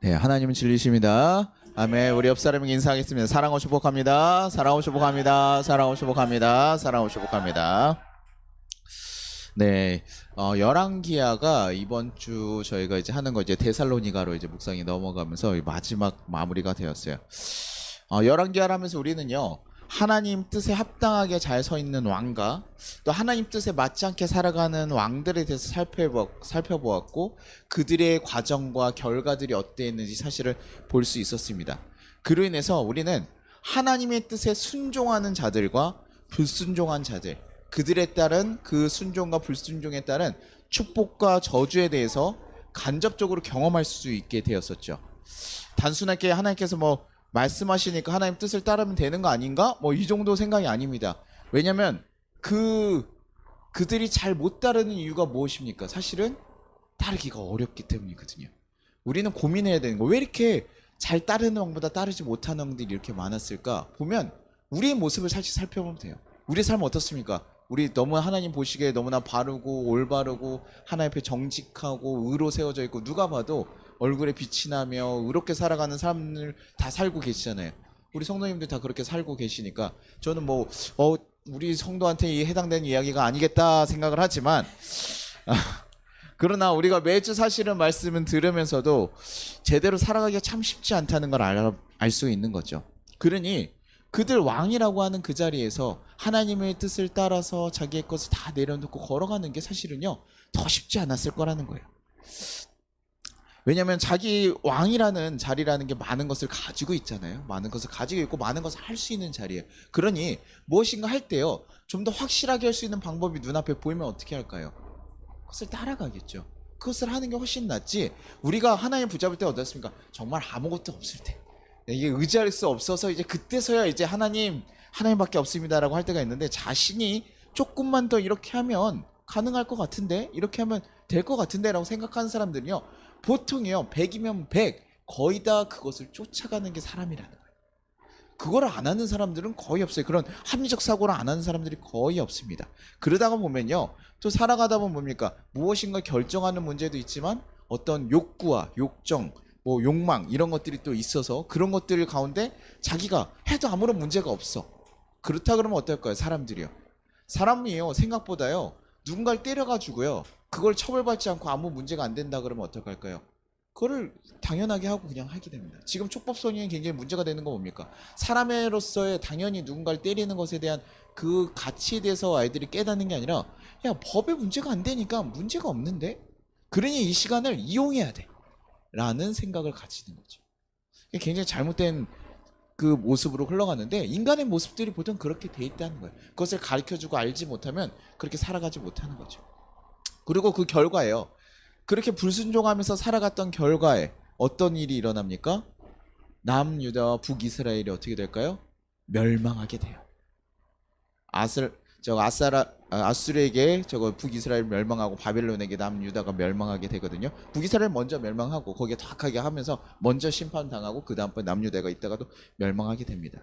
네, 하나님은 진리십니다. 아멘. 우리 옆 사람에게 인사하겠습니다. 사랑하고 축복합니다. 사랑하고 축복합니다. 사랑하고 축복합니다. 사랑하고 축복합니다. 네, 열왕기야가 이번 주 저희가 이제 하는 거 이제 데살로니가로 이제 묵상이 넘어가면서 마지막 마무리가 되었어요. 열왕기야를 하면서 우리는요, 하나님 뜻에 합당하게 잘 서 있는 왕과 또 하나님 뜻에 맞지 않게 살아가는 왕들에 대해서 살펴보았고, 그들의 과정과 결과들이 어땠는지 사실을 볼 수 있었습니다. 그로 인해서 우리는 하나님의 뜻에 순종하는 자들과 불순종한 자들, 그들에 따른 그 순종과 불순종에 따른 축복과 저주에 대해서 간접적으로 경험할 수 있게 되었었죠. 단순하게 하나님께서 말씀하시니까 하나님 뜻을 따르면 되는 거 아닌가? 이 정도 생각이 아닙니다. 왜냐면 그들이 잘 못 따르는 이유가 무엇입니까? 사실은 따르기가 어렵기 때문이거든요. 우리는 고민해야 되는 거, 왜 이렇게 잘 따르는 왕보다 따르지 못하는 왕들이 이렇게 많았을까? 보면 우리의 모습을 사실 살펴보면 돼요. 우리의 삶은 어떻습니까? 우리 너무 하나님 보시기에 너무나 바르고 올바르고 하나님 앞에 정직하고 의로 세워져 있고, 누가 봐도 얼굴에 빛이 나며 의롭게 살아가는 삶을 다 살고 계시잖아요. 우리 성도님들 다 그렇게 살고 계시니까 저는 우리 성도한테 해당되는 이야기가 아니겠다 생각을 하지만, 그러나 우리가 매주 사실은 말씀은 들으면서도 제대로 살아가기가 참 쉽지 않다는 걸 알 수 있는 거죠. 그러니 그들 왕이라고 하는 그 자리에서 하나님의 뜻을 따라서 자기의 것을 다 내려놓고 걸어가는 게 사실은요, 더 쉽지 않았을 거라는 거예요. 왜냐하면 자기 왕이라는 자리라는 게 많은 것을 가지고 있잖아요. 많은 것을 가지고 있고 많은 것을 할 수 있는 자리예요. 그러니 무엇인가 할 때요, 좀 더 확실하게 할 수 있는 방법이 눈앞에 보이면 어떻게 할까요? 그것을 따라가겠죠. 그것을 하는 게 훨씬 낫지, 우리가 하나님 붙잡을 때 어떻습니까? 정말 아무것도 없을 때, 이게 의지할 수 없어서 이제 그때서야 이제 하나님밖에 없습니다라고 할 때가 있는데, 자신이 조금만 더 이렇게 하면 가능할 것 같은데, 이렇게 하면 될 것 같은데 라고 생각하는 사람들은요, 보통이요 100이면 100 거의 다 그것을 쫓아가는 게 사람이라는 거예요. 그거를 안 하는 사람들은 거의 없어요. 그런 합리적 사고를 안 하는 사람들이 거의 없습니다. 그러다가 보면요, 또 살아가다 보면 뭡니까? 무엇인가 결정하는 문제도 있지만 어떤 욕구와 욕정, 욕망 이런 것들이 또 있어서 그런 것들 가운데 자기가 해도 아무런 문제가 없어. 그렇다 그러면 어떨까요? 사람이요 생각보다요, 누군가를 때려가지고요 그걸 처벌받지 않고 아무 문제가 안 된다 그러면 어떡할까요? 그거를 당연하게 하고 그냥 하게 됩니다. 지금 촉법소년이 굉장히 문제가 되는 건 뭡니까? 사람으로서의 당연히 누군가를 때리는 것에 대한 그 가치에 대해서 아이들이 깨닫는 게 아니라, 야, 법에 문제가 안 되니까 문제가 없는데? 그러니 이 시간을 이용해야 돼 라는 생각을 가지는 거죠. 굉장히 잘못된 그 모습으로 흘러가는데, 인간의 모습들이 보통 그렇게 돼 있다는 거예요. 그것을 가르쳐주고 알지 못하면 그렇게 살아가지 못하는 거죠. 그리고 그 결과예요, 그렇게 불순종하면서 살아갔던 결과에 어떤 일이 일어납니까? 남유다와 북이스라엘이 어떻게 될까요? 멸망하게 돼요. 아수르에게 북이스라엘 멸망하고 바벨론에게 남유다가 멸망하게 되거든요. 북이스라엘 먼저 멸망하고 거기에 탁하게 하면서 먼저 심판당하고 그 다음번에 남유다가 있다가도 멸망하게 됩니다.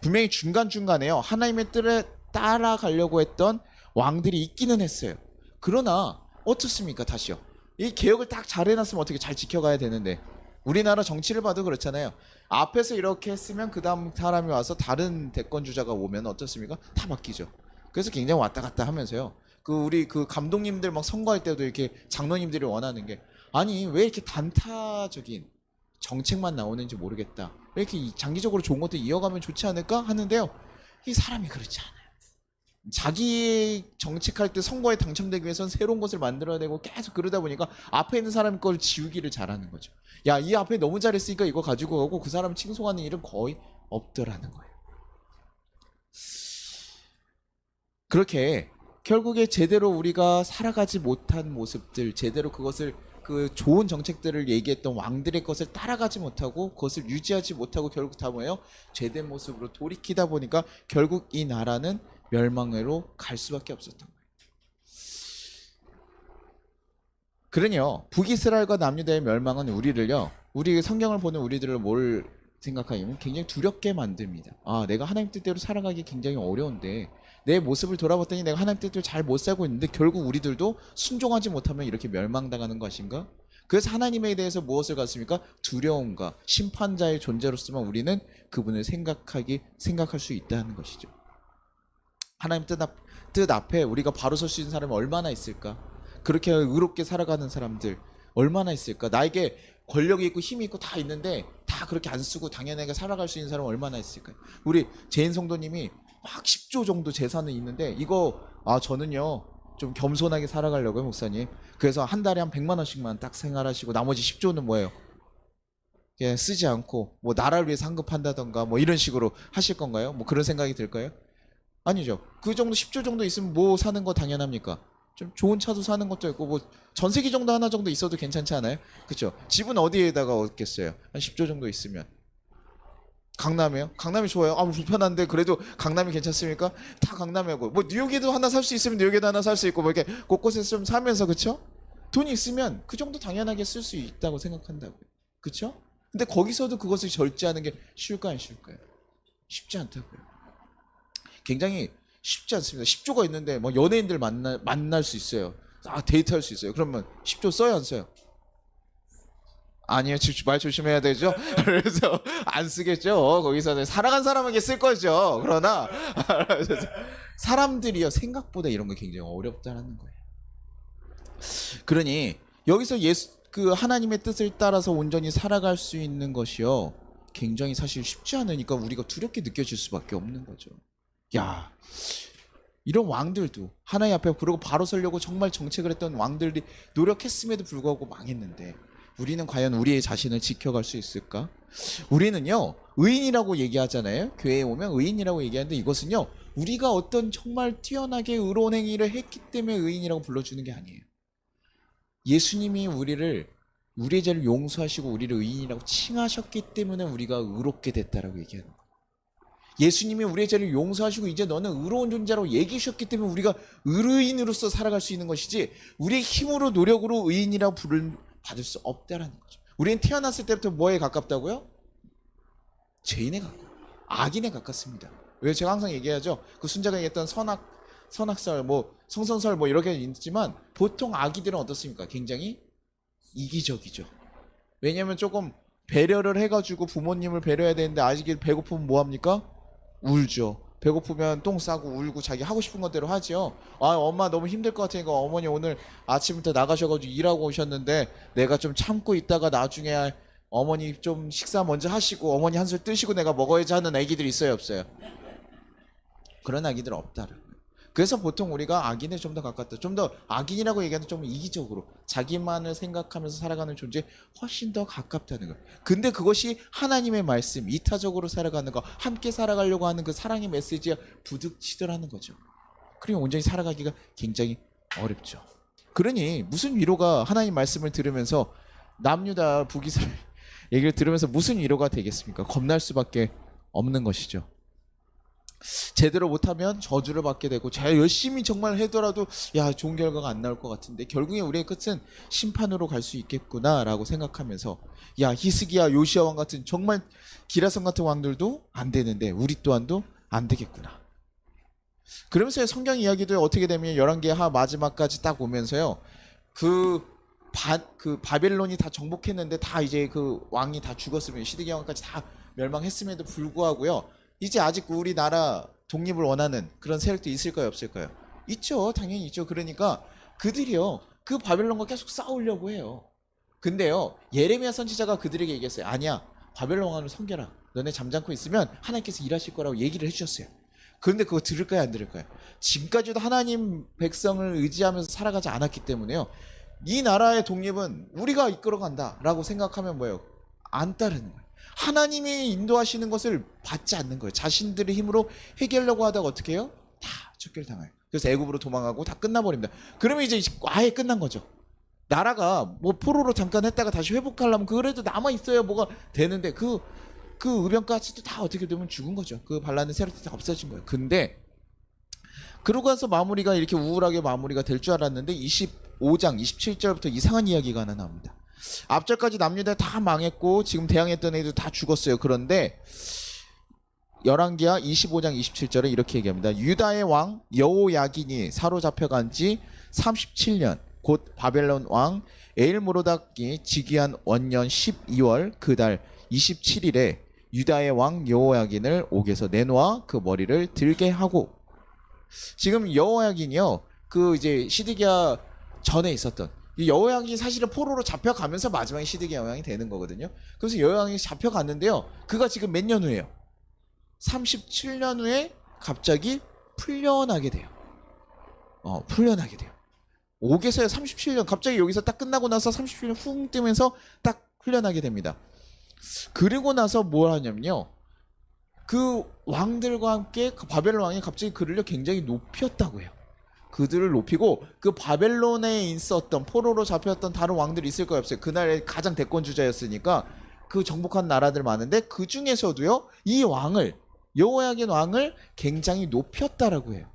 분명히 중간중간에요, 하나님의 뜻에 따라가려고 했던 왕들이 있기는 했어요. 그러나 어떻습니까? 다시요, 이 개혁을 딱 잘 해놨으면 어떻게 잘 지켜가야 되는데, 우리나라 정치를 봐도 그렇잖아요. 앞에서 이렇게 했으면 그 다음 사람이 와서 다른 대권 주자가 오면 어떻습니까? 다 바뀌죠. 그래서 굉장히 왔다 갔다 하면서요, 우리 감독님들 막 선거할 때도 이렇게 장로님들이 원하는 게, 아니 왜 이렇게 단타적인 정책만 나오는지 모르겠다, 왜 이렇게 장기적으로 좋은 것도 이어가면 좋지 않을까 하는데요, 이 사람이 그렇지 않아요. 자기 정책할 때 선거에 당첨되기 위해서는 새로운 것을 만들어야 되고, 계속 그러다 보니까 앞에 있는 사람 걸 지우기를 잘하는 거죠. 야, 이 앞에 너무 잘했으니까 이거 가지고 가고, 그 사람 칭송하는 일은 거의 없더라는 거예요. 그렇게 결국에 제대로 우리가 살아가지 못한 모습들, 제대로 그것을 좋은 정책들을 얘기했던 왕들의 것을 따라가지 못하고 그것을 유지하지 못하고 결국 다 뭐예요? 죄된 모습으로 돌이키다 보니까 결국 이 나라는 멸망으로 갈 수밖에 없었던 거예요. 그러니요, 북이스라엘과 남유다의 멸망은 우리 성경을 보는 우리들을 뭘 생각하냐면 굉장히 두렵게 만듭니다. 내가 하나님 뜻대로 살아가기 굉장히 어려운데, 내 모습을 돌아봤더니 내가 하나님 뜻대로 잘 못 살고 있는데 결국 우리들도 순종하지 못하면 이렇게 멸망당하는 것인가? 그래서 하나님에 대해서 무엇을 갖습니까? 두려움과 심판자의 존재로서만 우리는 그분을 생각할 수 있다는 것이죠. 하나님 뜻 앞에 우리가 바로 설 수 있는 사람이 얼마나 있을까? 그렇게 의롭게 살아가는 사람들 얼마나 있을까? 나에게 권력이 있고 힘이 있고 다 있는데 다 그렇게 안 쓰고 당연하게 살아갈 수 있는 사람은 얼마나 있을까요? 우리 재인 성도님이 막 10조 정도 재산은 있는데 이거 저는요 좀 겸손하게 살아가려고요 목사님. 그래서 한 달에 한 100만 원씩만 딱 생활하시고 나머지 10조는 뭐예요? 예, 쓰지 않고 뭐 나라를 위해 상급한다던가 뭐 이런 식으로 하실 건가요? 뭐 그런 생각이 들까요? 아니죠. 그 정도 10조 정도 있으면 뭐 사는 거 당연합니까? 좀 좋은 차도 사는 것도 있고 뭐 전세기 정도 하나 정도 있어도 괜찮지 않아요? 그렇죠? 집은 어디에다가 얻겠어요? 한 10조 정도 있으면. 강남이요? 강남이 좋아요? 뭐 불편한데 그래도 강남이 괜찮습니까? 다 강남이고 뭐 뉴욕에도 하나 살 수 있으면 뉴욕에도 하나 살 수 있고 뭐 이렇게 곳곳에서 좀 사면서 그렇죠? 돈이 있으면 그 정도 당연하게 쓸 수 있다고 생각한다고요. 그렇죠? 근데 거기서도 그것을 절제하는 게 쉬울까요? 안 쉬울까요? 쉽지 않다고요. 굉장히 쉽지 않습니다. 10조가 있는데 뭐 연예인들 만날 수 있어요. 데이트할 수 있어요. 그러면 10조 써요, 안 써요? 아니요, 말 조심해야 되죠. 그래서 안 쓰겠죠. 거기서는 사랑한 사람에게 쓸 거죠. 그러나 사람들이요 생각보다 이런 거 굉장히 어렵다라는 거예요. 그러니 여기서 그 하나님의 뜻을 따라서 온전히 살아갈 수 있는 것이요 굉장히 사실 쉽지 않으니까 우리가 두렵게 느껴질 수밖에 없는 거죠. 야, 이런 왕들도 하나님 앞에 부르고 바로 서려고 정말 정책을 했던 왕들이 노력했음에도 불구하고 망했는데 우리는 과연 우리의 자신을 지켜갈 수 있을까? 우리는요 의인이라고 얘기하잖아요. 교회에 오면 의인이라고 얘기하는데 이것은요 우리가 어떤 정말 뛰어나게 의로운 행위를 했기 때문에 의인이라고 불러주는 게 아니에요. 예수님이 우리의 죄를 용서하시고 우리를 의인이라고 칭하셨기 때문에 우리가 의롭게 됐다라고 얘기하는 거예요. 예수님이 우리의 죄를 용서하시고 이제 너는 의로운 존재라고 얘기하셨기 때문에 우리가 의인으로서 살아갈 수 있는 것이지 우리의 힘으로 노력으로 의인이라고 받을 수 없다라는 거죠. 우리는 태어났을 때부터 뭐에 가깝다고요? 죄인에 가까워요. 악인에 가깝습니다. 왜 제가 항상 얘기하죠. 그 순자가 얘기했던 선악설, 뭐 성선설 뭐 이렇게 있지만 보통 아기들은 어떻습니까? 굉장히 이기적이죠. 왜냐하면 조금 배려를 해가지고 부모님을 배려해야 되는데 아직이 배고프면 뭐합니까? 울죠. 배고프면 똥 싸고 울고 자기 하고 싶은 것대로 하죠. 엄마 너무 힘들 것 같으니까 어머니 오늘 아침부터 나가셔가지고 일하고 오셨는데 내가 좀 참고 있다가 나중에 어머니 좀 식사 먼저 하시고 어머니 한술 뜨시고 내가 먹어야지 하는 아기들이 있어요, 없어요? 그런 아기들 없다라고요. 그래서 보통 우리가 악인에 좀 더 가깝다. 좀 더 악인이라고 얘기하는 좀 이기적으로 자기만을 생각하면서 살아가는 존재에 훨씬 더 가깝다는 거예요. 근데 그것이 하나님의 말씀, 이타적으로 살아가는 거, 함께 살아가려고 하는 그 사랑의 메시지에 부딪히더라는 거죠. 그리고 온전히 살아가기가 굉장히 어렵죠. 그러니 무슨 위로가 하나님 말씀을 들으면서 남유다 북이스라엘 얘기를 들으면서 무슨 위로가 되겠습니까? 겁날 수밖에 없는 것이죠. 제대로 못하면 저주를 받게 되고 제가 열심히 정말 해더라도 좋은 결과가 안 나올 것 같은데 결국에 우리의 끝은 심판으로 갈 수 있겠구나라고 생각하면서 히스기야 요시야 왕 같은 정말 기라성 같은 왕들도 안 되는데 우리 또한도 안 되겠구나. 그러면서 성경 이야기도 어떻게 되면 11개 하 마지막까지 딱 오면서요 그 바벨론이 다 정복했는데 다 이제 그 왕이 다 죽었으면 시드기야 왕까지 다 멸망했음에도 불구하고요 이제 아직 우리나라 독립을 원하는 그런 세력도 있을까요, 없을까요? 있죠. 당연히 있죠. 그러니까 그들이요. 그 바벨론과 계속 싸우려고 해요. 근데요. 예레미야 선지자가 그들에게 얘기했어요. 아니야. 바벨론 왕을 섬겨라. 너네 잠잠고 있으면 하나님께서 일하실 거라고 얘기를 해주셨어요. 그런데 그거 들을까요, 안 들을까요? 지금까지도 하나님 백성을 의지하면서 살아가지 않았기 때문에요. 이 나라의 독립은 우리가 이끌어간다라고 생각하면 뭐예요? 안 따르는 거예요. 하나님이 인도하시는 것을 받지 않는 거예요. 자신들의 힘으로 해결하려고 하다가 어떻게 해요? 다 척결당해요. 그래서 애굽으로 도망가고 다 끝나버립니다. 그러면 이제 아예 끝난 거죠. 나라가 뭐 포로로 잠깐 했다가 다시 회복하려면 그래도 남아있어야 뭐가 되는데 그 의병까지도 다 어떻게 되면 죽은 거죠. 그 반란의 세력들이 다 없어진 거예요. 근데 그러고 나서 마무리가 이렇게 우울하게 마무리가 될 줄 알았는데 25장 27절부터 이상한 이야기가 하나 나옵니다. 앞절까지 남유다 다 망했고 지금 대항했던 애들 다 죽었어요. 그런데 열왕기하 25장 27절에 이렇게 얘기합니다. 유다의 왕 여호야긴이 사로잡혀간 지 37년 곧 바벨론 왕 에일모로닥이 즉위한 원년 12월 그 달 27일에 유다의 왕 여호야긴을 옥에서 내놓아 그 머리를 들게 하고. 지금 여호야긴이요, 그 이제 시드기야 전에 있었던 이 여호야긴이 사실은 포로로 잡혀가면서 마지막에 시드기야 왕이 되는 거거든요. 그래서 여호야긴이 잡혀갔는데요, 그가 지금 몇 년 후에요? 37년 후에 갑자기 풀려나게 돼요. 풀려나게 돼요. 옥에서야 37년, 갑자기 여기서 딱 끝나고 나서 37년 훅 뜨면서 딱 풀려나게 됩니다. 그리고 나서 뭘 하냐면요, 그 왕들과 함께 그 바벨론 왕이 갑자기 그를 굉장히 높였다고 해요. 그들을 높이고 그 바벨론에 있었던 포로로 잡혔던 다른 왕들이 있을 거예요, 없어요? 그날의 가장 대권 주자였으니까 그 정복한 나라들 많은데 그 중에서도요, 이 왕을, 여호야긴 왕을 굉장히 높였다라고 해요.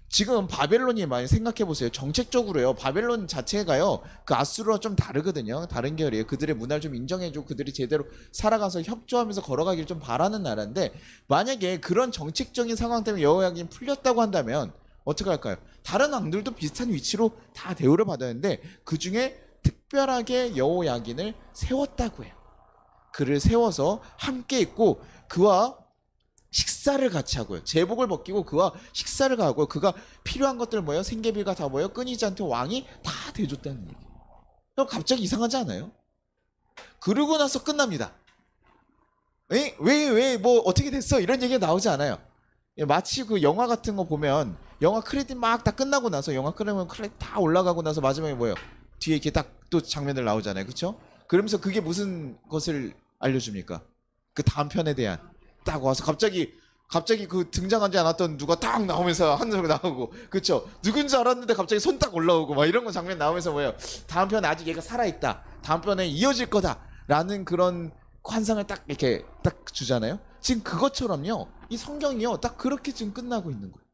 지금 바벨론이 많이 생각해 보세요. 정책적으로요, 바벨론 자체가요 그 아수르와 좀 다르거든요. 다른 계열이에요. 그들의 문화를 좀 인정해주고 그들이 제대로 살아가서 협조하면서 걸어가길 좀 바라는 나라인데, 만약에 그런 정책적인 상황 때문에 여호야긴이 풀렸다고 한다면 어떻게 할까요? 다른 왕들도 비슷한 위치로 다 대우를 받았는데 그 중에 특별하게 여호야긴을 세웠다고 해요. 그를 세워서 함께 있고 그와 식사를 같이 하고요. 제복을 벗기고 그와 식사를 하고요. 그가 필요한 것들 뭐예요? 생계비가 다 뭐예요? 끊이지 않도록 왕이 다 대줬다는 얘기예요. 그럼 갑자기 이상하지 않아요? 그러고 나서 끝납니다. 왜 뭐 어떻게 됐어? 이런 얘기가 나오지 않아요. 마치 그 영화 같은 거 보면 영화 크레딧 막 다 끝나고 나서, 영화 끝나면 크레딧 다 올라가고 나서 마지막에 뭐예요? 뒤에 이렇게 딱 또 장면들 나오잖아요. 그렇죠? 그러면서 그게 무슨 것을 알려줍니까? 그 다음 편에 대한, 딱 와서 갑자기 그 등장하지 않았던 누가 딱 나오면서 한 소리 나오고, 그렇죠? 누군지 알았는데 갑자기 손 딱 올라오고 막 이런 거 장면 나오면서 뭐예요? 다음 편에 아직 얘가 살아있다, 다음 편에 이어질 거다라는 그런 환상을 딱 이렇게 딱 주잖아요. 지금 그것처럼요, 이 성경이요 딱 그렇게 지금 끝나고 있는 거예요.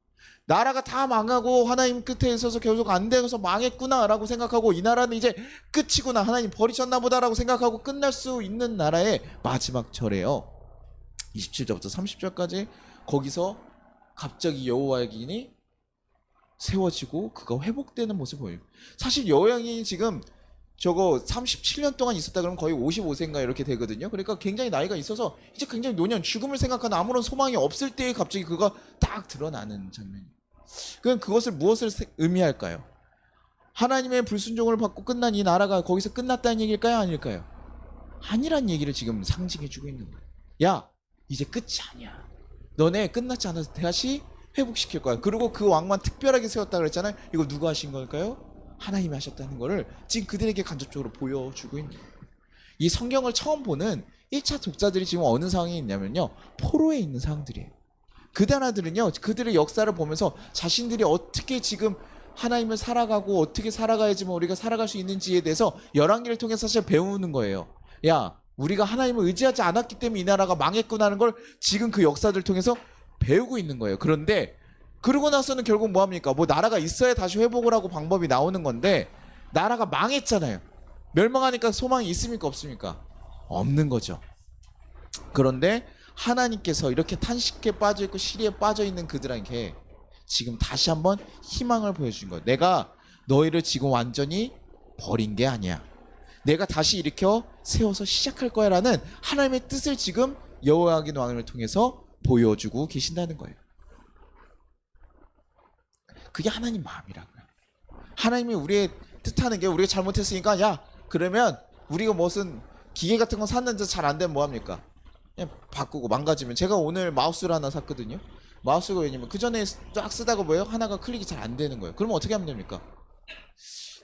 나라가 다 망하고 하나님 끝에 있어서 계속 안 돼서 망했구나라고 생각하고, 이 나라는 이제 끝이구나, 하나님 버리셨나 보다라고 생각하고 끝날 수 있는 나라의 마지막 절에요, 27절부터 30절까지 거기서 갑자기 여호야긴이 세워지고 그가 회복되는 모습을 보여요. 사실 여호야긴이 지금 저거 37년 동안 있었다 그러면 거의 55세인가 이렇게 되거든요. 그러니까 굉장히 나이가 있어서 이제 굉장히 노년, 죽음을 생각하는 아무런 소망이 없을 때에 갑자기 그가 딱 드러나는 장면이에요. 그럼 그것을 무엇을 의미할까요? 하나님의 불순종을 받고 끝난 이 나라가 거기서 끝났다는 얘기일까요? 아닐까요? 아니란 얘기를 지금 상징해주고 있는 거예요. 야, 이제 끝이 아니야. 너네 끝났지 않아서 다시 회복시킬 거야. 그리고 그 왕만 특별하게 세웠다 그랬잖아요. 이거 누가 하신 걸까요? 하나님이 하셨다는 거를 지금 그들에게 간접적으로 보여주고 있는 거예요. 이 성경을 처음 보는 1차 독자들이 지금 어느 상황에 있냐면요, 포로에 있는 상황들이에요. 그 나라들은요, 그들의 역사를 보면서 자신들이 어떻게 지금 하나님을 살아가고 어떻게 살아가야지만 우리가 살아갈 수 있는지에 대해서 열왕기를 통해서 사실 배우는 거예요. 야, 우리가 하나님을 의지하지 않았기 때문에 이 나라가 망했구나는 걸 지금 그 역사들 통해서 배우고 있는 거예요. 그런데 그러고 나서는 결국 뭐합니까? 뭐 나라가 있어야 다시 회복을 하고 방법이 나오는 건데, 나라가 망했잖아요. 멸망하니까 소망이 있습니까? 없습니까? 없는 거죠. 그런데 하나님께서 이렇게 탄식에 빠져있고 시리에 빠져있는 그들에게 지금 다시 한번 희망을 보여준 거예요. 내가 너희를 지금 완전히 버린 게 아니야. 내가 다시 일으켜 세워서 시작할 거야 라는 하나님의 뜻을 지금 여호야긴 왕을 통해서 보여주고 계신다는 거예요. 그게 하나님 마음이라고요. 하나님이 우리의 뜻하는 게, 우리가 잘못했으니까 야, 그러면 우리가 무슨 기계 같은 거 샀는데 잘 안 되면 뭐합니까? 그냥 바꾸고, 망가지면. 제가 오늘 마우스를 하나 샀거든요. 마우스가 왜냐면 그 전에 쫙 쓰다가 뭐예요? 하나가 클릭이 잘 안 되는 거예요. 그러면 어떻게 하면 됩니까?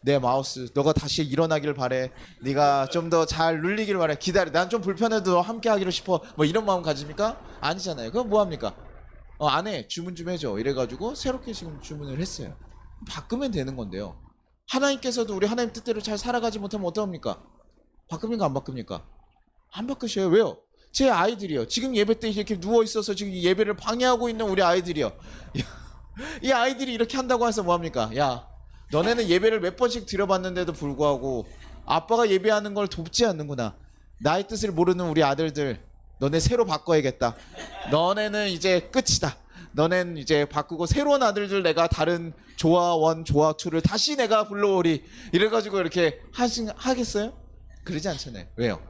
내 마우스, 너가 다시 일어나기를 바래. 네가 좀 더 잘 눌리기를 바래. 기다려. 난 좀 불편해도 함께 하기로 싶어. 뭐 이런 마음 가집니까? 아니잖아요. 그럼 뭐 합니까? 안 해. 주문 좀 해줘. 이래가지고 새롭게 지금 주문을 했어요. 바꾸면 되는 건데요. 하나님께서도 우리 하나님 뜻대로 잘 살아가지 못하면 어떡합니까? 바꿉니까? 안 바꿉니까? 안 바꾸셔요. 왜요? 제 아이들이요. 지금 예배 때 이렇게 누워있어서 지금 예배를 방해하고 있는 우리 아이들이요. 이 아이들이 이렇게 한다고 해서 뭐합니까? 야, 너네는 예배를 몇 번씩 드려봤는데도 불구하고 아빠가 예배하는 걸 돕지 않는구나. 나의 뜻을 모르는 우리 아들들, 너네 새로 바꿔야겠다. 너네는 이제 끝이다. 너넨 이제 바꾸고 새로운 아들들 내가 다른 조화 1, 조화 2를 다시 내가 불러오리. 이래가지고 이렇게 하겠어요? 그러지 않잖아요. 왜요?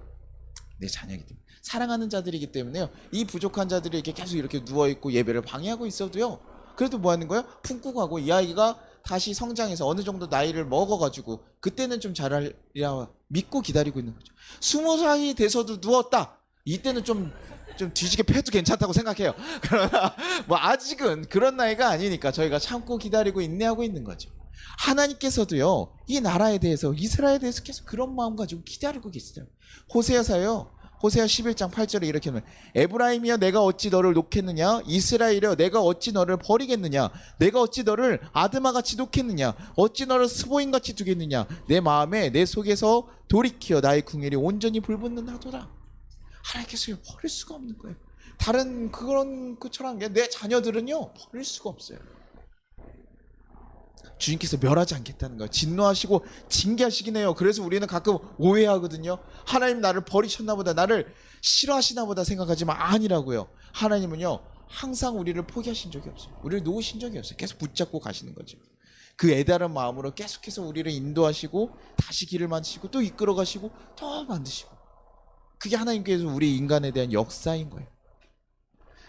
내 자녀이기 때문에. 사랑하는 자들이기 때문에요. 이 부족한 자들이 이렇게 계속 이렇게 누워있고 예배를 방해하고 있어도요. 그래도 뭐 하는 거예요? 품고 가고 이 아이가 다시 성장해서 어느 정도 나이를 먹어가지고 그때는 좀 잘하리라 믿고 기다리고 있는 거죠. 20살이 돼서도 누웠다. 이때는 좀 뒤지게 패도 괜찮다고 생각해요. 그러나 뭐 아직은 그런 나이가 아니니까 저희가 참고 기다리고 인내하고 있는 거죠. 하나님께서도요, 이 나라에 대해서, 이스라엘에 대해서 계속 그런 마음 가지고 기다리고 계시대요. 호세아서요, 호세아 11장 8절에 이렇게 하면, 에브라임이여 내가 어찌 너를 놓겠느냐, 이스라엘이여 내가 어찌 너를 버리겠느냐, 내가 어찌 너를 아드마같이 놓겠느냐, 어찌 너를 스보임같이 두겠느냐, 내 마음에 내 속에서 돌이키어 나의 궁엘이 온전히 불붙는 하도라. 하나님께서 버릴 수가 없는 거예요. 다른 그런 것처럼 내 자녀들은요 버릴 수가 없어요. 주님께서 멸하지 않겠다는 거예요. 진노하시고 징계하시긴 해요. 그래서 우리는 가끔 오해하거든요. 하나님 나를 버리셨나 보다, 나를 싫어하시나 보다 생각하지만 아니라고요. 하나님은요 항상 우리를 포기하신 적이 없어요. 우리를 놓으신 적이 없어요. 계속 붙잡고 가시는 거죠. 그 애달은 마음으로 계속해서 우리를 인도하시고 다시 길을 만드시고 또 이끌어 가시고 또 만드시고, 그게 하나님께서 우리 인간에 대한 역사인 거예요.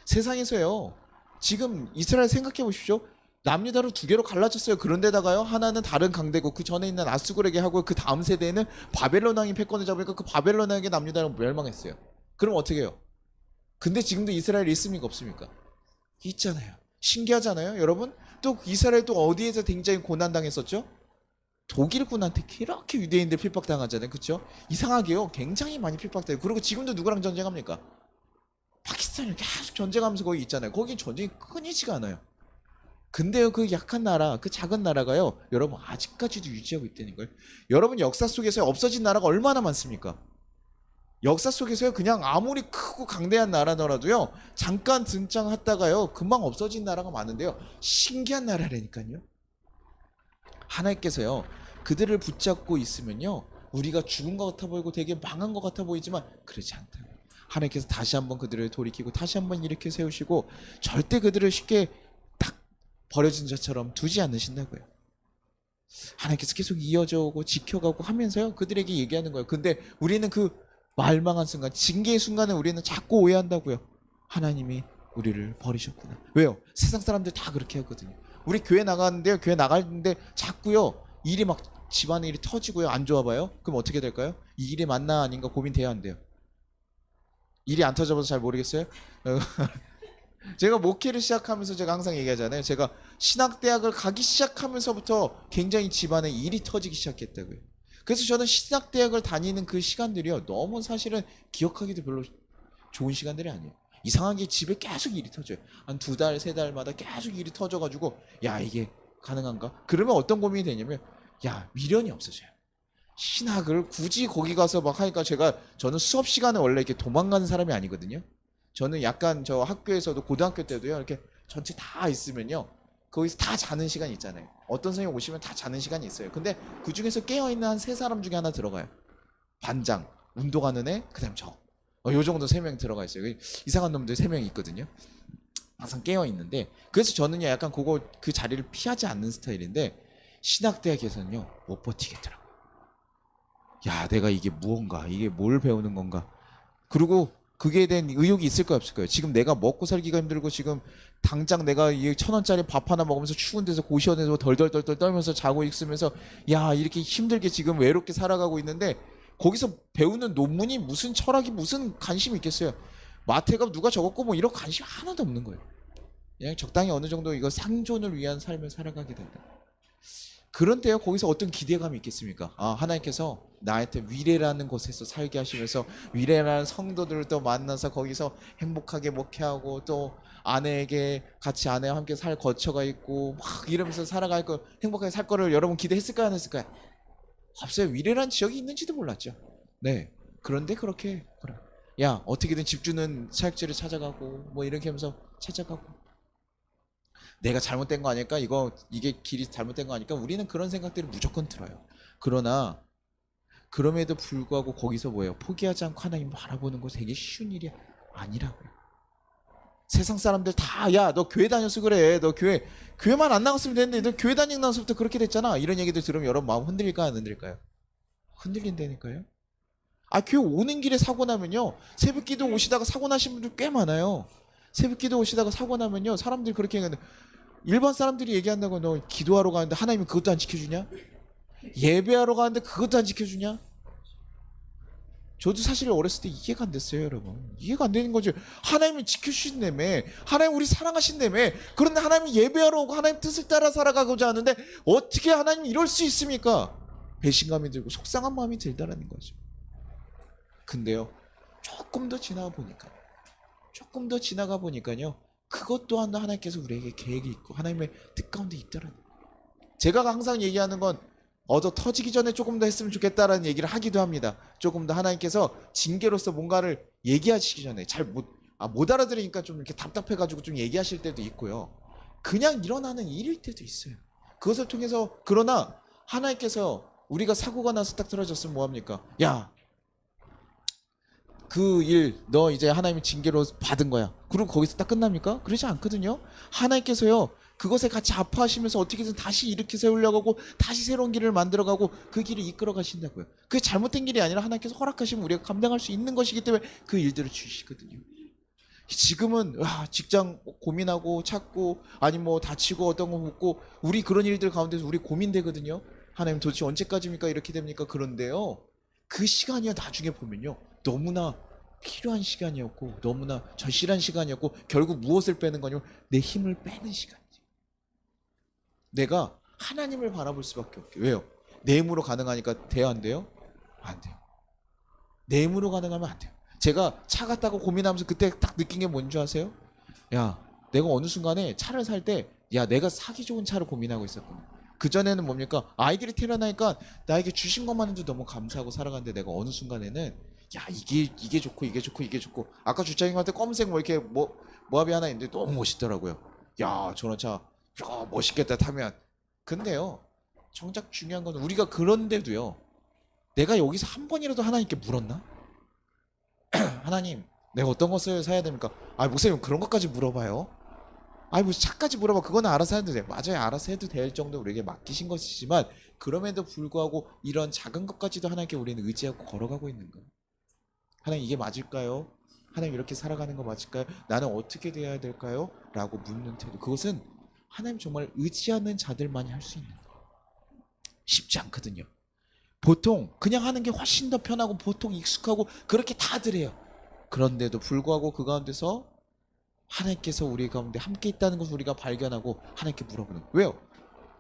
세상에서요, 지금 이스라엘 생각해 보십시오. 남유다로 두 개로 갈라졌어요. 그런데다가요, 하나는 다른 강대국, 그 전에 있는 아수르에게 하고, 그 다음 세대에는 바벨론 왕이 패권을 잡으니까 그 바벨론 왕에게 남유다는 멸망했어요. 그럼 어떻게 해요? 근데 지금도 이스라엘이 있습니까 없습니까? 있잖아요. 신기하잖아요 여러분. 또 이스라엘 또 어디에서 굉장히 고난당했었죠? 독일군한테 그렇게 유대인들 핍박당하잖아요. 그렇죠? 이상하게요 굉장히 많이 핍박돼요. 그리고 지금도 누구랑 전쟁합니까? 파키스탄이 계속 전쟁하면서 거기 있잖아요. 거긴 전쟁이 끊이지가 않아요. 근데요 그 약한 나라, 그 작은 나라가요 여러분 아직까지도 유지하고 있다는 거예요. 여러분 역사 속에서 없어진 나라가 얼마나 많습니까? 역사 속에서요 그냥 아무리 크고 강대한 나라더라도요 잠깐 등장했다가요 금방 없어진 나라가 많은데요, 신기한 나라라니까요. 하나님께서요 그들을 붙잡고 있으면요 우리가 죽은 것 같아 보이고 되게 망한 것 같아 보이지만 그렇지 않다. 하나님께서 다시 한번 그들을 돌이키고 다시 한번 일으켜 세우시고 절대 그들을 쉽게 딱 버려진 자처럼 두지 않으신다고요. 하나님께서 계속 이어져 오고 지켜가고 하면서요 그들에게 얘기하는 거예요. 근데 우리는 그 말망한 순간, 징계의 순간에 우리는 자꾸 오해한다고요. 하나님이 우리를 버리셨구나. 왜요? 세상 사람들 다 그렇게 하거든요. 우리 교회 나가는데요, 교회 나가는데 자꾸요 일이 막 집안에 일이 터지고요 안 좋아 봐요. 그럼 어떻게 될까요? 이 일이 맞나 아닌가 고민돼야 한대요. 일이 안 터져봐서 잘 모르겠어요. 제가 목회를 시작하면서 제가 항상 얘기하잖아요. 제가 신학대학을 가기 시작하면서부터 굉장히 집안에 일이 터지기 시작했다고요. 그래서 저는 신학대학을 다니는 그 시간들이요 너무 사실은 기억하기도 별로 좋은 시간들이 아니에요. 이상하게 집에 계속 일이 터져요. 한 2달, 3달마다 계속 일이 터져가지고 야 이게 가능한가? 그러면 어떤 고민이 되냐면 야 미련이 없어져요. 신학을 굳이 거기 가서 막 하니까 저는 수업 시간에 원래 이렇게 도망가는 사람이 아니거든요. 저는 약간 저 학교에서도 고등학교 때도요 이렇게 전체 다 있으면요 거기서 다 자는 시간이 있잖아요. 어떤 선생님 오시면 다 자는 시간이 있어요. 근데 그 중에서 깨어있는 한 3사람 중에 하나 들어가요. 반장, 운동하는 애, 그 다음 저. 요 정도 3명 들어가 있어요. 이상한 놈들 3명이 있거든요. 항상 깨어있는데, 그래서 저는요 약간 그 자리를 피하지 않는 스타일인데, 신학대학에서는요 못 버티겠더라고요. 야 내가 이게 무언가, 이게 뭘 배우는 건가. 그리고 그게 대한 의욕이 있을까요 없을까요? 지금 내가 먹고 살기가 힘들고 지금 당장 내가 이 1,000원짜리 밥 하나 먹으면서 추운 데서 고시원에서 덜덜덜덜 떨면서 자고 있으면서 야 이렇게 힘들게 지금 외롭게 살아가고 있는데 거기서 배우는 논문이 무슨 철학이 무슨 관심이 있겠어요. 마태가 누가 적었고 뭐 이런 관심 하나도 없는 거예요. 그냥 적당히 어느 정도 이거 상존을 위한 삶을 살아가게 된다. 그런데요 거기서 어떤 기대감이 있겠습니까? 아 하나님께서 나한테 위례라는 곳에서 살게 하시면서 위례라는 성도들을 또 만나서 거기서 행복하게 목회하고 또 아내에게 같이 아내와 함께 살 거처가 있고 막 이러면서 살아갈 거 행복하게 살 거를 여러분 기대했을까요 안 했을까요? 없어요. 위례라는 지역이 있는지도 몰랐죠. 네. 그런데 그렇게 그래. 야 어떻게든 집주는 사역지를 찾아가고 뭐 이렇게 하면서 찾아가고 내가 잘못된 거 아닐까? 이게 길이 잘못된 거 아닐까? 우리는 그런 생각들을 무조건 들어요. 그러나 그럼에도 불구하고 거기서 뭐예요? 포기하지 않고 하나님을 바라보는 거 되게 쉬운 일이 아니라고요. 세상 사람들 다 야 너 교회 다녀서 그래. 너 교회만 안 나갔으면 되는데 너 교회 다니고 나서부터 그렇게 됐잖아. 이런 얘기들 들으면 여러분 마음 흔들릴까요 안 흔들릴까요? 흔들린다니까요. 아 교회 오는 길에 사고 나면요. 새벽기도 오시다가 사고 나신 분들 꽤 많아요. 새벽기도 오시다가 사고 나면요. 사람들이 그렇게 얘기하는데 일반 사람들이 얘기한다고 너 기도하러 가는데 하나님은 그것도 안 지켜주냐? 예배하러 가는데 그것도 안 지켜주냐? 저도 사실 어렸을 때 이해가 안 됐어요, 여러분. 이해가 안 되는 거죠. 하나님이 지켜주신다며, 하나님 우리 사랑하신다며. 그런데 하나님이 예배하러 오고 하나님 뜻을 따라 살아가고자 하는데 어떻게 하나님이 이럴 수 있습니까? 배신감이 들고 속상한 마음이 들다라는 거죠. 근데요, 조금 더 지나가 보니까요, 그것 또한 하나님께서 우리에게 계획이 있고 하나님의 뜻 가운데 있더라는 거예요. 제가 항상 얘기하는 건 얻어 터지기 전에 조금 더 했으면 좋겠다라는 얘기를 하기도 합니다. 조금 더 하나님께서 징계로서 뭔가를 얘기하시기 전에 잘 못 알아들으니까 좀 이렇게 답답해가지고 좀 얘기하실 때도 있고요. 그냥 일어나는 일일 때도 있어요. 그것을 통해서 그러나 하나님께서 우리가 사고가 나서 딱 떨어졌으면 뭐합니까? 야, 그 일 너 이제 하나님의 징계로 받은 거야. 그리고 거기서 딱 끝납니까? 그러지 않거든요. 하나님께서요. 그것에 같이 아파하시면서 어떻게든 다시 일으켜 세우려고 하고 다시 새로운 길을 만들어가고 그 길을 이끌어 가신다고요. 그게 잘못된 길이 아니라 하나님께서 허락하시면 우리가 감당할 수 있는 것이기 때문에 그 일들을 주시거든요. 지금은 직장 고민하고 찾고 아니 뭐 다치고 어떤 거 묻고 우리 그런 일들 가운데서 우리 고민되거든요. 하나님 도대체 언제까지입니까? 이렇게 됩니까? 그런데요. 그 시간이야 나중에 보면요. 너무나 필요한 시간이었고 너무나 절실한 시간이었고 결국 무엇을 빼는 거냐면 내 힘을 빼는 시간이죠. 내가 하나님을 바라볼 수밖에 없게. 왜요? 내 힘으로 가능하니까 돼요 안 돼요? 안 돼요. 내 힘으로 가능하면 안 돼요. 제가 차 갔다고 고민하면서 그때 딱 느낀 게 뭔지 아세요? 야 내가 어느 순간에 차를 살 때 야 내가 사기 좋은 차를 고민하고 있었구나. 그전에는 뭡니까? 아이들이 나에게 주신 것만 해도 너무 감사하고 살아가는데 내가 어느 순간에는 야 이게 좋고 이게 좋고 이게 좋고 아까 주차장한테 검은색 뭐 이렇게 모합이 하나 있는데 너무 멋있더라고요. 야 저런 차 야 멋있겠다 타면. 근데요 정작 중요한 건 우리가 그런데도요 내가 여기서 한 번이라도 하나님께 물었나? 하나님 내가 어떤 것을 사야 됩니까? 아 목사님 그런 것까지 물어봐요? 아니 뭐 차까지 물어봐. 그거는 알아서 해도 돼. 맞아요. 알아서 해도 될 정도 우리에게 맡기신 것이지만 그럼에도 불구하고 이런 작은 것까지도 하나님께 우리는 의지하고 걸어가고 있는 거예요. 하나님 이게 맞을까요? 하나님 이렇게 살아가는 거 맞을까요? 나는 어떻게 돼야 될까요? 라고 묻는 태도. 그것은 하나님 정말 의지하는 자들만이 할 수 있는 거예요. 쉽지 않거든요. 보통 그냥 하는 게 훨씬 더 편하고 보통 익숙하고 그렇게 다들 해요. 그런데도 불구하고 그 가운데서 하나님께서 우리 가운데 함께 있다는 것을 우리가 발견하고 하나님께 물어보는 거예요. 왜요?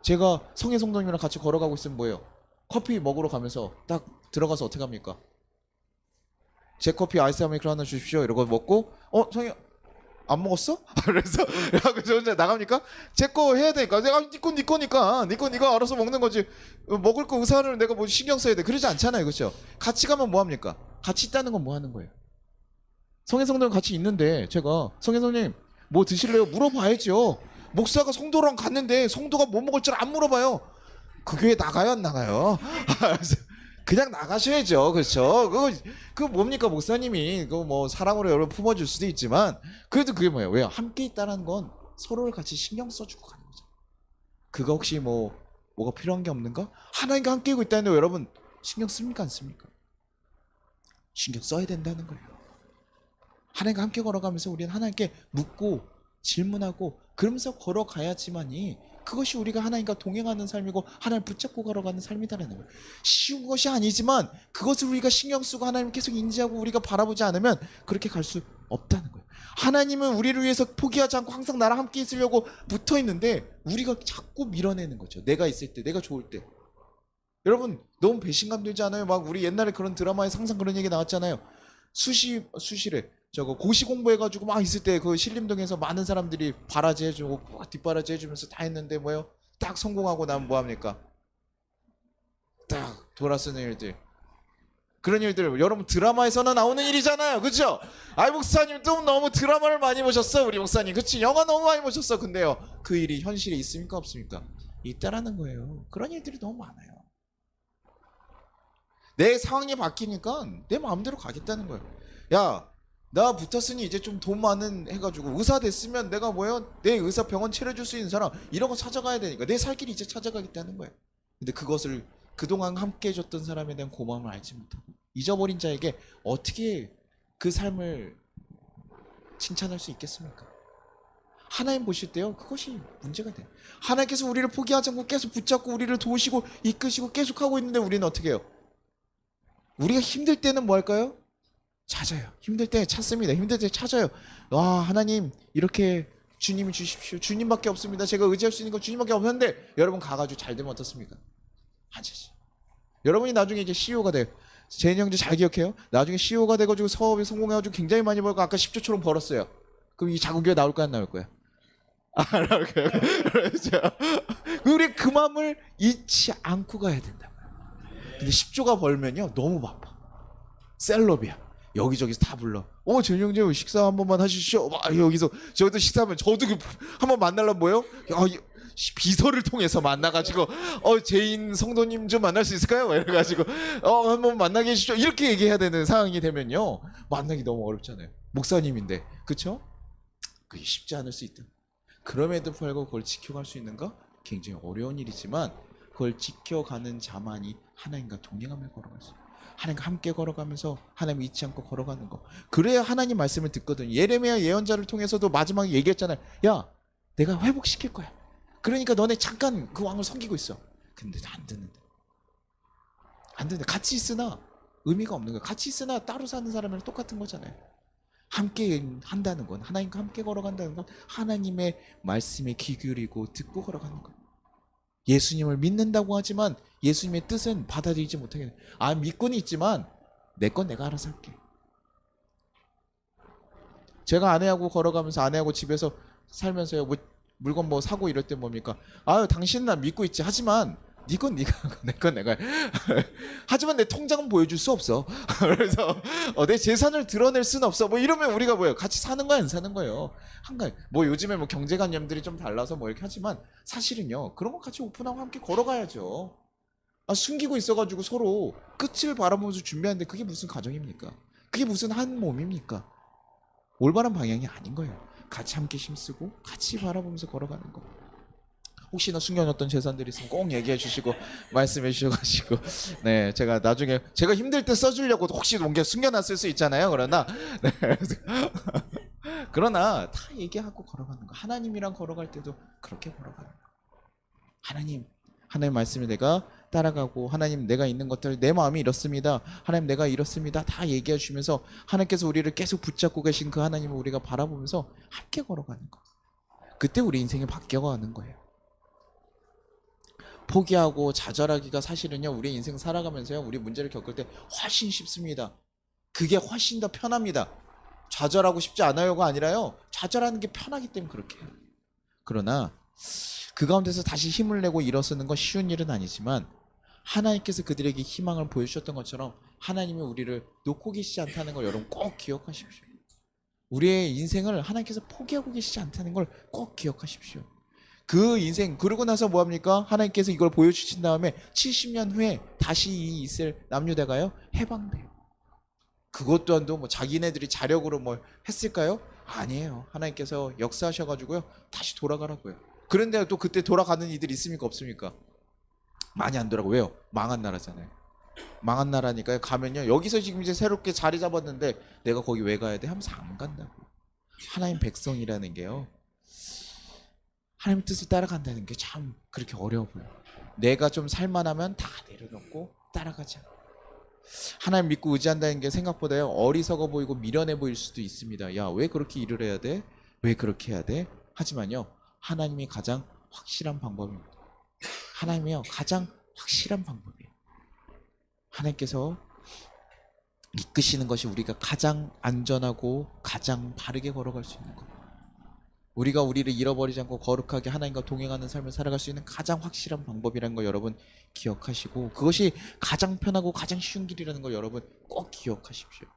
제가 성혜 성도님이랑 같이 걸어가고 있으면 뭐예요? 커피 먹으러 가면서 딱 들어가서 어떻게 합니까? 제 커피 아이스 아메리카노 하나 주십시오. 이러고 먹고 성혜 안 먹었어? 그래서 야 그저 혼자 나갑니까? 제 거 해야 되니까 내가 네 거니까 네가 알아서 먹는 거지. 먹을 거 의사를 내가 뭐 신경 써야 돼. 그러지 않잖아요. 그렇죠? 같이 가면 뭐 합니까? 같이 있다는 건 뭐 하는 거예요? 성혜 성도랑 같이 있는데 제가 성혜 성님 뭐 드실래요? 물어봐야죠. 목사가 성도랑 갔는데 성도가 뭐 먹을 줄 안 물어봐요. 그 교회 나가요 안 나가요? 그냥 나가셔야죠. 그렇죠? 그 뭡니까 목사님이 그 뭐 사랑으로 여러분 품어줄 수도 있지만 그래도 그게 뭐예요? 왜요? 함께 있다는 건 서로를 같이 신경 써주고 가는 거죠. 그거 혹시 뭐가 필요한 게 없는가? 하나님과 함께 있고 있다는데 여러분 신경 씁니까 안 씁니까? 신경 써야 된다는 거예요. 하나님과 함께 걸어가면서 우리는 하나님께 묻고 질문하고 그러면서 걸어가야지만이 그것이 우리가 하나님과 동행하는 삶이고 하나님을 붙잡고 걸어가는 삶이다라는 거예요. 쉬운 것이 아니지만 그것을 우리가 신경 쓰고 하나님을 계속 인지하고 우리가 바라보지 않으면 그렇게 갈 수 없다는 거예요. 하나님은 우리를 위해서 포기하지 않고 항상 나랑 함께 있으려고 붙어 있는데 우리가 자꾸 밀어내는 거죠. 내가 있을 때, 내가 좋을 때. 여러분 너무 배신감 들지 않아요? 막 우리 옛날에 그런 드라마에 항상 그런 얘기 나왔잖아요. 수시래 저거 고시 공부해가지고 막 있을 때 그 신림동에서 많은 사람들이 바라지 해주고 뒷바라지 해주면서 다 했는데 뭐요? 딱 성공하고 나면 뭐합니까? 딱 돌아서는 일들. 그런 일들 여러분 드라마에서나 나오는 일이잖아요. 그렇죠? 아이 목사님 또 너무 드라마를 많이 보셨어 우리 목사님. 그치? 영화 너무 많이 보셨어. 근데요 그 일이 현실에 있습니까 없습니까? 있다라는 거예요. 그런 일들이 너무 많아요. 내 상황이 바뀌니까 내 마음대로 가겠다는 거예요. 야 나 붙었으니 이제 좀 돈 많은 해가지고 의사 됐으면 내가 뭐예요? 내 의사 병원 차려줄 수 있는 사람 이런 거 찾아가야 되니까 내 살 길이 이제 찾아가겠다는 거예요. 근데 그것을 그동안 함께 해줬던 사람에 대한 고마움을 알지 못하고 잊어버린 자에게 어떻게 그 삶을 칭찬할 수 있겠습니까? 하나님 보실 때요, 그것이 문제가 돼요. 하나님께서 우리를 포기하지 않고 계속 붙잡고 우리를 도우시고 이끄시고 계속 하고 있는데 우리는 어떻게 해요? 우리가 힘들 때는 뭐 할까요? 찾아요. 힘들 때 찾습니다. 힘들 때 찾아요. 와, 하나님 이렇게 주님이 주십시오. 주님밖에 없습니다. 제가 의지할 수 있는 건 주님밖에 없는데 여러분 가가지고 잘 되면 어떻습니까? 안 되지. 여러분이 나중에 이제 CEO가 돼요. 제인 형제 잘 기억해요. 나중에 CEO가 돼가지고 사업에 성공해가지고 굉장히 많이 벌고 아까 10조처럼 벌었어요. 그럼 이 작은 교회 나올 거야 안 나올 거야? 안 나올 거야. 그렇죠. 우리 그 마음을 잊지 않고 가야 된다고요. 근데 10조가 벌면요 너무 바빠. 셀럽이야. 여기저기서 다 불러. 제인 형제 식사 한 번만 하시죠. 막 여기서 저도 식사하면 저도 한번 만나려면 뭐예요? 비서를 통해서 만나가지고 제인 성도님 좀 만날 수 있을까요? 이래가지고 한번 만나게 해주시죠. 이렇게 얘기해야 되는 상황이 되면요 만나기 너무 어렵잖아요. 목사님인데 그쵸? 그게 쉽지 않을 수 있다. 그럼에도 불구하고 그걸 지켜갈 수 있는가? 굉장히 어려운 일이지만 그걸 지켜가는 자만이 하나님과 동행하며 걸어갈 수 있어요. 하나님과 함께 걸어가면서 하나님 잊지 않고 걸어가는 거. 그래야 하나님 말씀을 듣거든. 예레미야 예언자를 통해서도 마지막에 얘기했잖아요. 야, 내가 회복시킬 거야. 그러니까 너네 잠깐 그 왕을 섬기고 있어. 근데 안 듣는데. 안 듣는데. 같이 있으나 의미가 없는 거야. 같이 있으나 따로 사는 사람이랑 똑같은 거잖아요. 함께 한다는 건, 하나님과 함께 걸어간다는 건 하나님의 말씀에 귀 기울이고 듣고 걸어가는 거예요. 예수님을 믿는다고 하지만 예수님의 뜻은 받아들이지 못하게 돼. 믿고는 있지만 내 건 내가 알아서 할게. 제가 아내하고 걸어가면서 아내하고 집에서 살면서요 물건 뭐 사고 이럴 때 뭡니까? 당신은 나 믿고 있지. 하지만 네 건 네가 하고 내 건 내가 하지만 내 통장은 보여줄 수 없어. 그래서 내 재산을 드러낼 수는 없어. 뭐 이러면 우리가 뭐예요? 같이 사는 거야 안 사는 거예요? 한가지 뭐 요즘에 뭐 경제관념들이 좀 달라서 뭐 이렇게 하지만 사실은요 그런 거 같이 오픈하고 함께 걸어가야죠. 숨기고 있어가지고 서로 끝을 바라보면서 준비하는데 그게 무슨 가정입니까? 그게 무슨 한 몸입니까? 올바른 방향이 아닌 거예요. 같이 함께 힘쓰고 같이 바라보면서 걸어가는 거. 혹시나 숨겨놨던 재산들이 있으면 꼭 얘기해 주시고 말씀해 주셔가지고 네 제가 나중에 제가 힘들 때 써주려고 혹시 뭔가 숨겨놨을 수 있잖아요. 네, 그러나 다 얘기하고 걸어가는 거. 하나님이랑 걸어갈 때도 그렇게 걸어가는 거. 하나님 말씀을 내가 따라가고 하나님 내가 있는 것들 내 마음이 이렇습니다. 하나님 내가 이렇습니다. 다 얘기해 주면서 하나님께서 우리를 계속 붙잡고 계신 그 하나님을 우리가 바라보면서 함께 걸어가는 거. 그때 우리 인생이 바뀌어가는 거예요. 포기하고 좌절하기가 사실은요 우리 인생 살아가면서요 우리 문제를 겪을 때 훨씬 쉽습니다. 그게 훨씬 더 편합니다. 좌절하고 싶지 않아요가 아니라요 좌절하는 게 편하기 때문에 그렇게 해요. 그러나 그 가운데서 다시 힘을 내고 일어서는 건 쉬운 일은 아니지만 하나님께서 그들에게 희망을 보여주셨던 것처럼 하나님이 우리를 놓고 계시지 않다는 걸 여러분 꼭 기억하십시오. 우리의 인생을 하나님께서 포기하고 계시지 않다는 걸 꼭 기억하십시오. 그 인생 그러고 나서 뭐합니까? 하나님께서 이걸 보여주신 다음에 70년 후에 다시 이 이스라엘 남유다가요 해방돼요. 그것 또한도 뭐 자기네들이 자력으로 뭘 했을까요? 아니에요. 하나님께서 역사하셔가지고요 다시 돌아가라고요. 그런데 또 그때 돌아가는 이들이 있습니까 없습니까? 많이 안 돌아가고. 왜요? 망한 나라잖아요. 망한 나라니까요. 가면요 여기서 지금 이제 새롭게 자리 잡았는데 내가 거기 왜 가야 돼? 하면서 안 간다고. 하나님 백성이라는 게요 하나님 뜻을 따라간다는 게 참 그렇게 어려워 보여. 내가 좀 살만하면 다 내려놓고 따라가자. 하나님 믿고 의지한다는 게 생각보다요 어리석어 보이고 미련해 보일 수도 있습니다. 야, 왜 그렇게 일을 해야 돼? 왜 그렇게 해야 돼? 하지만요 하나님이 가장 확실한 방법입니다. 하나님이요 가장 확실한 방법이에요. 하나님께서 이끄시는 것이 우리가 가장 안전하고 가장 바르게 걸어갈 수 있는 것. 우리가 우리를 잃어버리지 않고 거룩하게 하나님과 동행하는 삶을 살아갈 수 있는 가장 확실한 방법이라는 걸 여러분 기억하시고 그것이 가장 편하고 가장 쉬운 길이라는 걸 여러분 꼭 기억하십시오.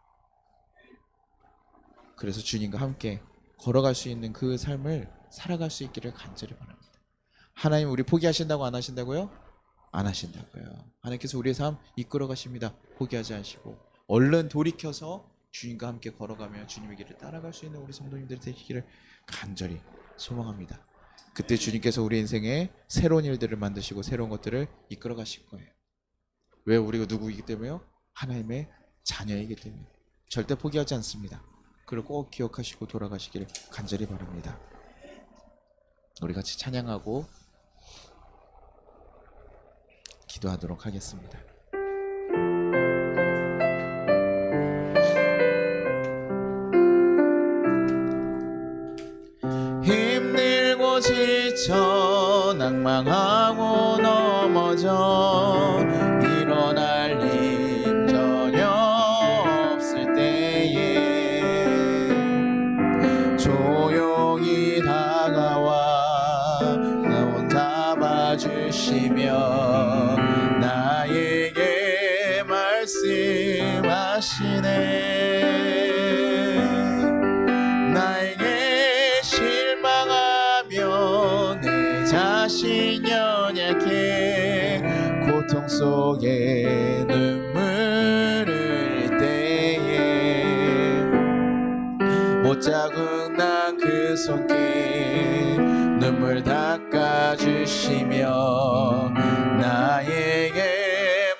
그래서 주님과 함께 걸어갈 수 있는 그 삶을 살아갈 수 있기를 간절히 바랍니다. 하나님 우리 포기하신다고 안 하신다고요? 안 하신다고요. 하나님께서 우리의 삶 이끌어 가십니다. 포기하지 않으시고 얼른 돌이켜서 주님과 함께 걸어가며 주님의 길을 따라갈 수 있는 우리 성도님들이 되시기를 간절히 소망합니다. 그때 주님께서 우리 인생에 새로운 일들을 만드시고 새로운 것들을 이끌어 가실 거예요. 왜? 우리가 누구이기 때문에요? 하나님의 자녀이기 때문에. 절대 포기하지 않습니다. 그걸 꼭 기억하시고 돌아가시기를 간절히 바랍니다. 우리 같이 찬양하고 기도하도록 하겠습니다. 힘들고 지쳐 낭망하고 넘어져 일어날 힘 전혀 없을 때에 조용히 다가와 나 혼자 봐주시며 나에게 말씀하시네. 나에게 실망하며 내 자신 연약해 고통 속에 눈물 흘릴 때에 못자국 난 그 손길 눈물 닦아주시며 나에게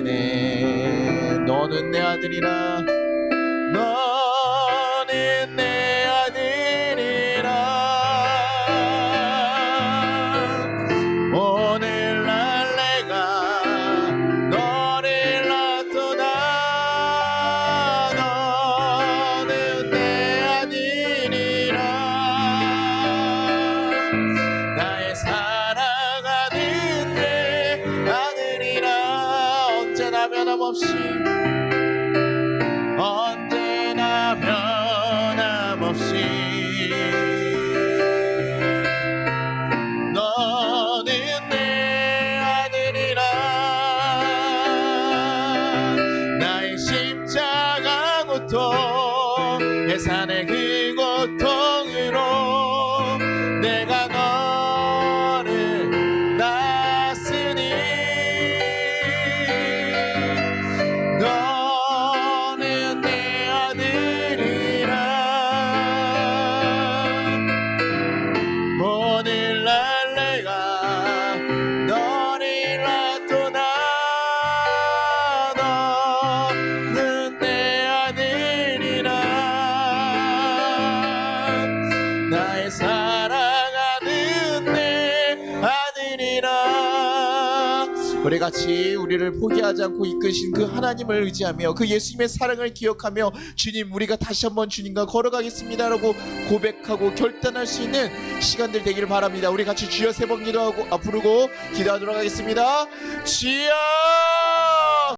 말씀하시네. 너는 내 아들이라 너는 내 아들이라 오늘날 내가 너를 놔두나 너는 내 아들이라 나의 사랑하는 내 아들이라 언제나 변함없이 언제나 변함없이 너는 내 아들이라 나의 십자가 고통 해산의 그 고통으로 내가 너를 낳았으니 너는 내 아들이라 오늘날 내가 너를 놔두나 너는 내 아들이라 나의 사랑하는 내 아들이라. 우리 같이 우리를 포기하지 않고 이끄신 그 하나님을 의지하며 그 예수님의 사랑을 기억하며 주님 우리가 다시 한번 주님과 걸어가겠습니다 라고 고백하고 결단할 수 있는 시간들 되기를 바랍니다. 우리 같이 주여 세 번 기도하고 부르고 기도하도록 하겠습니다. 주여